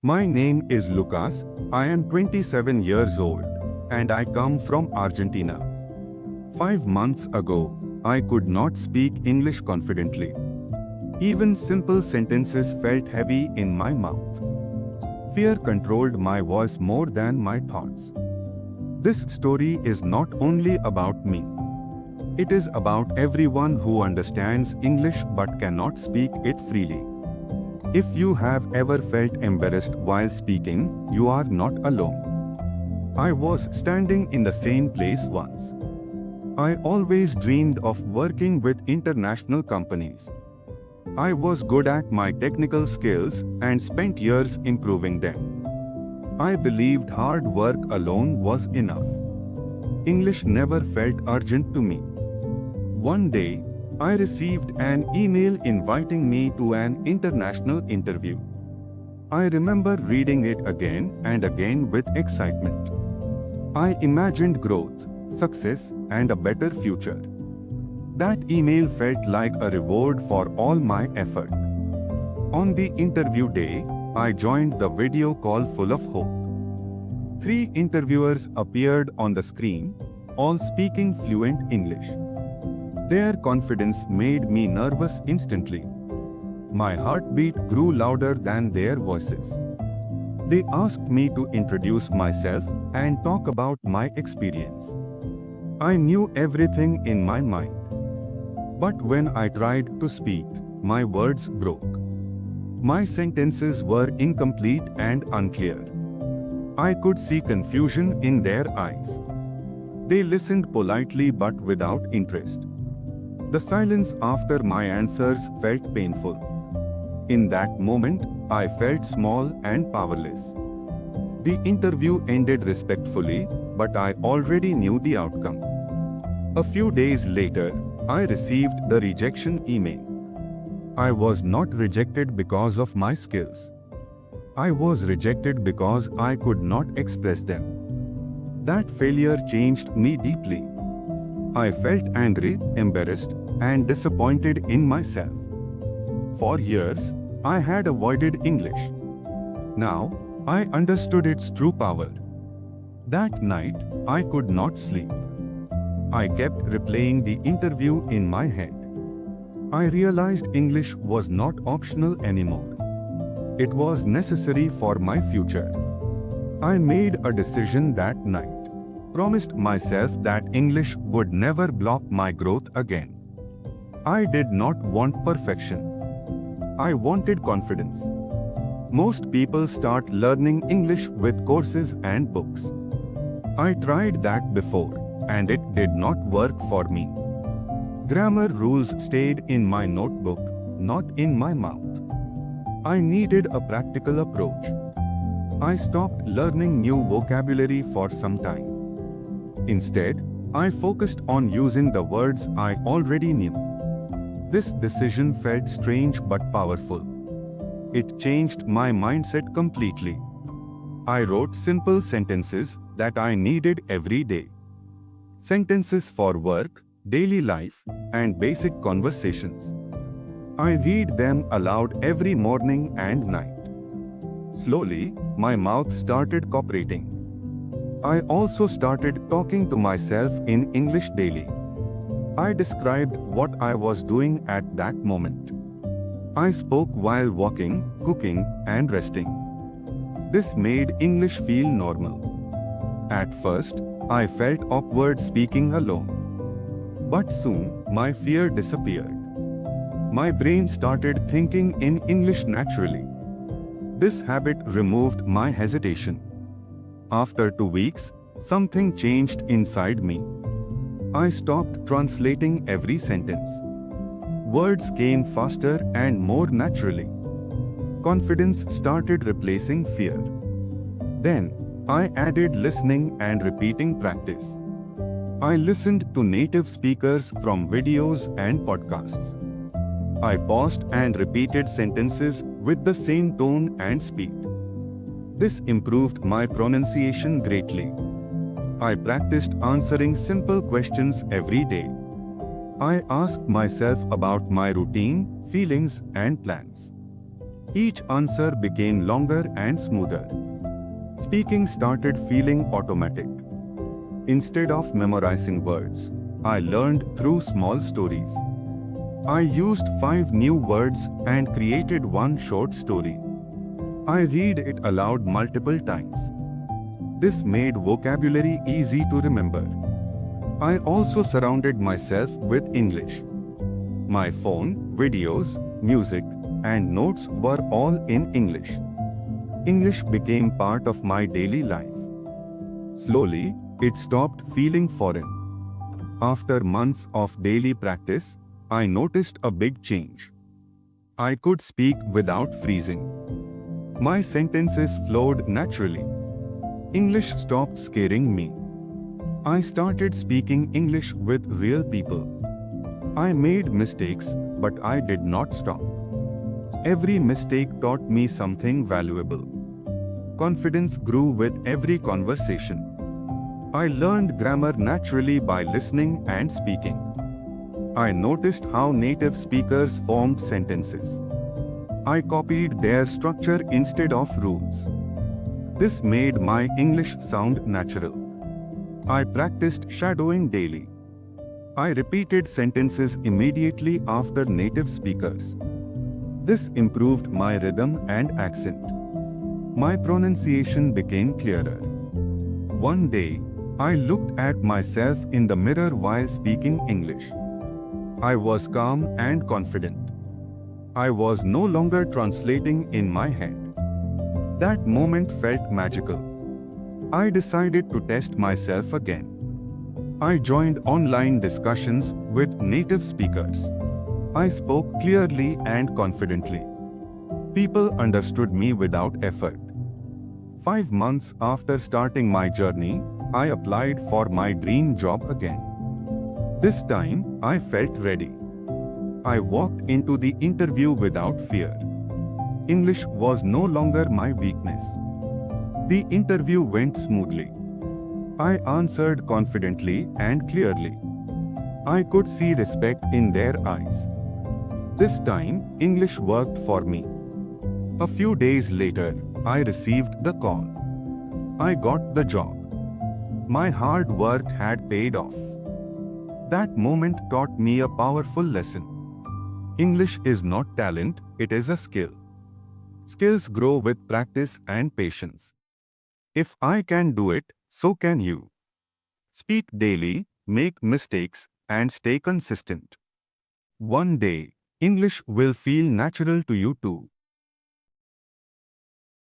My name is Lucas. I am 27 years old and I come from Argentina. 5 months ago, I could not speak English confidently. Even simple sentences felt heavy in my mouth. Fear controlled my voice more than my thoughts. This story is not only about me. It is about everyone who understands English but cannot speak it freely. If you have ever felt embarrassed while speaking, you are not alone. I was standing in the same place once. I always dreamed of working with international companies. I was good at my technical skills and spent years improving them. I believed hard work alone was enough. English never felt urgent to me. One day, I received an email inviting me to an international interview. I remember reading it again and again with excitement. I imagined growth, success, and a better future. That email felt like a reward for all my effort. On the interview day, I joined the video call full of hope. 3 interviewers appeared on the screen, all speaking fluent English. Their confidence made me nervous instantly. My heartbeat grew louder than their voices. They asked me to introduce myself and talk about my experience. I knew everything in my mind. But when I tried to speak, my words broke. My sentences were incomplete and unclear. I could see confusion in their eyes. They listened politely but without interest. The silence after my answers felt painful. In that moment, I felt small and powerless. The interview ended respectfully, but I already knew the outcome. A few days later, I received the rejection email. I was not rejected because of my skills. I was rejected because I could not express them. That failure changed me deeply. I felt angry, embarrassed, and disappointed in myself. For years, I had avoided English. Now, I understood its true power. That night, I could not sleep. I kept replaying the interview in my head. I realized English was not optional anymore. It was necessary for my future. I made a decision that night. Promised myself that English would never block my growth again. I did not want perfection. I wanted confidence. Most people start learning English with courses and books. I tried that before, and it did not work for me. Grammar rules stayed in my notebook, not in my mouth. I needed a practical approach. I stopped learning new vocabulary for some time. Instead, I focused on using the words I already knew. This decision felt strange but powerful. It changed my mindset completely. I wrote simple sentences that I needed every day. Sentences for work, daily life, and basic conversations. I read them aloud every morning and night. Slowly, my mouth started cooperating. I also started talking to myself in English daily. I described what I was doing at that moment. I spoke while walking, cooking, and resting. This made English feel normal. At first, I felt awkward speaking alone. But soon, my fear disappeared. My brain started thinking in English naturally. This habit removed my hesitation. After 2 weeks, something changed inside me. I stopped translating every sentence. Words came faster and more naturally. Confidence started replacing fear. Then, I added listening and repeating practice. I listened to native speakers from videos and podcasts. I paused and repeated sentences with the same tone and speed. This improved my pronunciation greatly. I practiced answering simple questions every day. I asked myself about my routine, feelings, and plans. Each answer became longer and smoother. Speaking started feeling automatic. Instead of memorizing words, I learned through small stories. I used 5 new words and created one short story. I read it aloud multiple times. This made vocabulary easy to remember. I also surrounded myself with English. My phone, videos, music, and notes were all in English. English became part of my daily life. Slowly, it stopped feeling foreign. After months of daily practice, I noticed a big change. I could speak without freezing. My sentences flowed naturally. English stopped scaring me. I started speaking English with real people. I made mistakes, but I did not stop. Every mistake taught me something valuable. Confidence grew with every conversation. I learned grammar naturally by listening and speaking. I noticed how native speakers formed sentences. I copied their structure instead of rules. This made my English sound natural. I practiced shadowing daily. I repeated sentences immediately after native speakers. This improved my rhythm and accent. My pronunciation became clearer. One day, I looked at myself in the mirror while speaking English. I was calm and confident. I was no longer translating in my head. That moment felt magical. I decided to test myself again. I joined online discussions with native speakers. I spoke clearly and confidently. People understood me without effort. 5 months after starting my journey, I applied for my dream job again. This time, I felt ready. I walked into the interview without fear. English was no longer my weakness. The interview went smoothly. I answered confidently and clearly. I could see respect in their eyes. This time, English worked for me. A few days later, I received the call. I got the job. My hard work had paid off. That moment taught me a powerful lesson. English is not talent, it is a skill. Skills grow with practice and patience. If I can do it, so can you. Speak daily, make mistakes, and stay consistent. One day, English will feel natural to you too.